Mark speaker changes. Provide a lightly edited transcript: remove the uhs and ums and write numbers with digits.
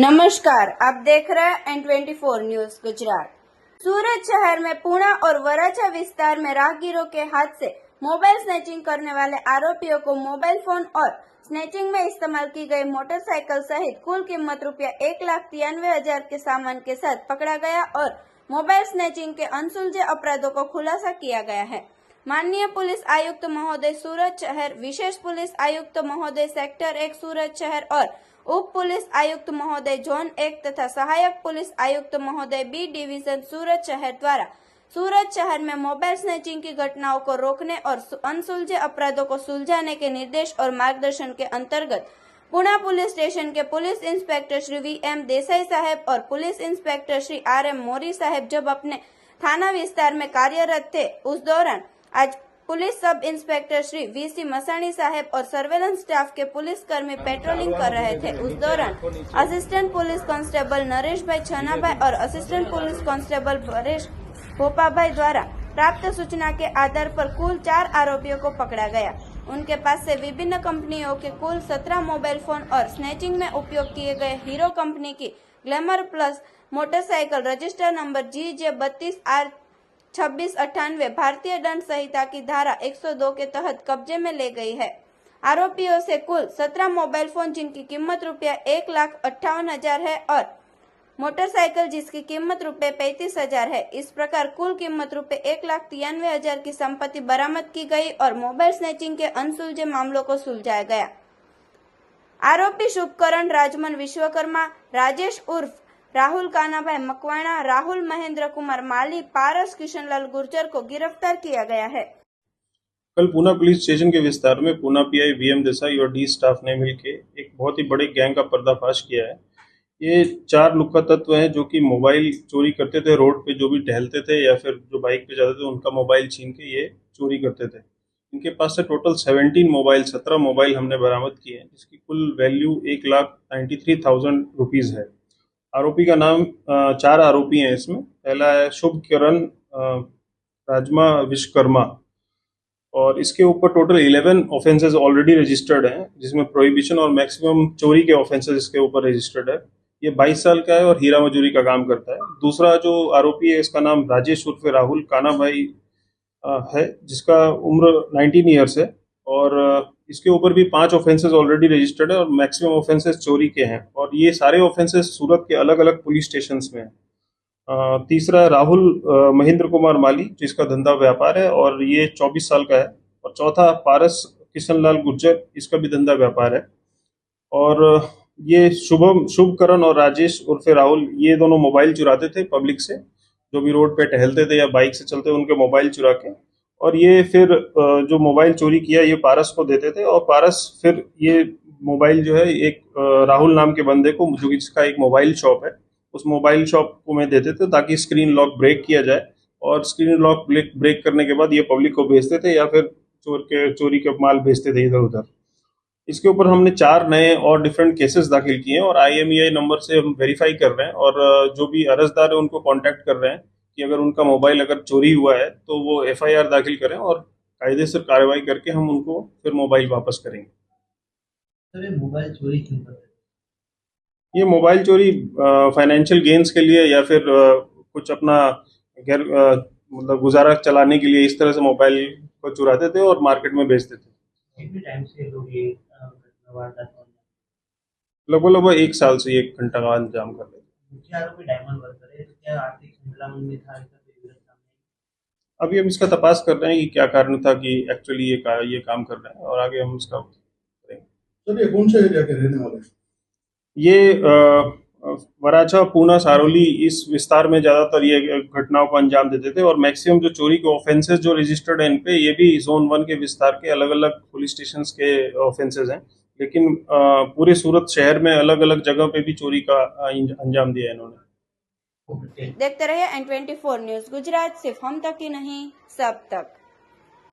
Speaker 1: नमस्कार, आप देख रहे हैं N24 न्यूज गुजरात। सूरत शहर में पूना और वराछा विस्तार में राहगीरों के हाथ से मोबाइल स्नैचिंग करने वाले आरोपियों को मोबाइल फोन और स्नैचिंग में इस्तेमाल की गई मोटरसाइकिल सहित कुल कीमत ₹1,93,000 के सामान के साथ पकड़ा गया और मोबाइल स्नैचिंग के अनसुलझे अपराधों को खुलासा किया गया है। माननीय पुलिस आयुक्त महोदय सूरत शहर, विशेष पुलिस आयुक्त महोदय सेक्टर 1 सूरत शहर और उप पुलिस आयुक्त महोदय जोन 1 तथा सहायक पुलिस आयुक्त महोदय बी डिवीजन सूरत शहर द्वारा सूरत शहर में मोबाइल स्नैचिंग की घटनाओं को रोकने और अनसुलझे अपराधों को सुलझाने के निर्देश और मार्गदर्शन के अंतर्गत पुणा पुलिस स्टेशन के police inspector Shri V.M. Desai साहब और पुलिस इंस्पेक्टर श्री R.M. मोरी साहब जब अपने थाना विस्तार में कार्यरत थे, उस दौरान आज police sub inspector Shri V.C. Masani साहब और सर्वेलेंस स्टाफ के पुलिस कर्मी पेट्रोलिंग कर रहे थे। उस दौरान असिस्टेंट पुलिस कांस्टेबल नरेश भाई छनाभाई और असिस्टेंट पुलिस कांस्टेबल परेश भोपाभाई द्वारा प्राप्त सूचना के आधार पर कुल 4 आरोपियों को पकड़ा गया। उनके पास से विभिन्न कंपनियों के कुल 17 मोबाइल फोन और स्नैचिंग में उपयोग किए गए हीरो कंपनी की glamour plus motorcycle register number GJ32R 2698 भारतीय दंड संहिता की धारा 102 के तहत कब्जे में ले गई है। आरोपियों से कुल 17 मोबाइल फोन जिनकी कीमत ₹1,58,000 है और मोटरसाइकिल जिसकी कीमत ₹35,000 है। इस प्रकार कुल कीमत ₹1,93,000 की संपत्ति बरामद की गई और मोबाइल स्नैचिंग के अनसुलझे मामलों को सुलझाया गया। आरोपी शुभकरण राजमन विश्वकर्मा, राजेश उर्फ राहुल कानाभाई मकवाणा, राहुल महेंद्र कुमार माली, पारस किशनलाल गुर्जर को गिरफ्तार किया गया है।
Speaker 2: कल पूना पुलिस स्टेशन के विस्तार में पूना PI V.M. देसाई और D स्टाफ ने मिलकर एक बहुत ही बड़े गैंग का पर्दाफाश किया है। ये 4 लुक्का तत्व हैं जो कि मोबाइल चोरी करते थे। रोड पे जो भी टहलते थे या फिर जो बाइक पे जाते थे उनका मोबाइल छीन के ये चोरी करते थे। इनके पास से टोटल 17 मोबाइल हमने बरामद किए हैं, जिसकी कुल वैल्यू ₹1,93,000 है। आरोपी का नाम 4 आरोपी हैं इसमें। पहला है शुभकरण राजमा विश्वकर्मा और इसके ऊपर टोटल 11 ऑफेंसेस ऑलरेडी रजिस्टर्ड हैं, जिसमें प्रोहिबिशन और मैक्सिमम चोरी के ऑफेंसेस इसके ऊपर रजिस्टर्ड है। ये 22 साल का है और हीरा मजूरी का काम करता है। दूसरा जो आरोपी है इसका नाम राजेश उर्फ राहुल कानाभाई है, जिसका उम्र 19 ईयर्स है और इसके ऊपर भी 5 ऑफेंसेस ऑलरेडी रजिस्टर्ड है और मैक्सिमम ऑफेंसेस चोरी के हैं और ये सारे ऑफेंसेस सूरत के अलग अलग पुलिस स्टेशंस में हैं। तीसरा राहुल महेंद्र कुमार माली, जिसका धंधा व्यापार है और ये 24 साल का है। और चौथा पारस किशनलाल गुर्जर, इसका भी धंधा व्यापार है। और ये शुभकरण और राजेश उर्फ राहुल, ये दोनों मोबाइल चुराते थे पब्लिक से, जो भी रोड पे टहलते थे या बाइक से चलते उनके मोबाइल चुरा के, और ये फिर जो मोबाइल चोरी किया ये पारस को देते थे और पारस फिर ये मोबाइल जो है एक राहुल नाम के बंदे को, जो जिसका एक मोबाइल शॉप है, उस मोबाइल शॉप को में देते थे ताकि स्क्रीन लॉक ब्रेक किया जाए और स्क्रीन लॉक ब्रेक करने के बाद ये पब्लिक को भेजते थे या फिर चोरी के माल भेजते थे इधर उधर। इसके ऊपर हमने 4 नए और डिफरेंट केसेस दाखिल किए हैं और IMEI नंबर से हम वेरीफाई कर रहे हैं और जो भी अर्जदार है उनको कांटेक्ट कर रहे हैं कि अगर उनका मोबाइल अगर चोरी हुआ है तो वो FIR दाखिल करें और कायदेसर कार्रवाई करके हम उनको फिर मोबाइल वापस करेंगे।
Speaker 3: सर, मोबाइल चोरी क्यों करते हैं?
Speaker 2: ये मोबाइल चोरी फाइनेंशियल गेन्स के लिए या फिर कुछ अपना घर मतलब गुजारा चलाने के लिए इस तरह से मोबाइल को चुराते थे और मार्केट में बेचते थे।
Speaker 3: कितने टाइम से लोग ये
Speaker 2: लगभग 1 साल से ये घंटा का इंतजाम कर रहे थे।
Speaker 3: मुख्य आरोपी डायमंड वर्कर है, तो क्या आर्थिक संकलन में था?
Speaker 2: अभी हम इसका तपास कर रहे हैं कि क्या कारण था कि एक्चुअली ये काम कर रहे हैं और आगे हम इसका करेंगे।
Speaker 4: सर, ये कौन से एरिया के रहने वाले हैं?
Speaker 2: ये वराछा, पूना, सारोली, इस विस्तार में ज्यादातर ये घटनाओं को अंजाम देते थे और मैक्सिमम जो चोरी के ऑफेंसेस जो रजिस्टर्ड हैं इन पे, ये भी जोन 1 के विस्तार के अलग अलग पुलिस स्टेशन के ऑफेंसेस हैं, लेकिन पूरे सूरत शहर में अलग अलग जगह पे भी चोरी का अंजाम दिया है इन्होंने।
Speaker 1: देखते रहिए N24 न्यूज गुजरात, सिर्फ हम तक ही नहीं सब तक।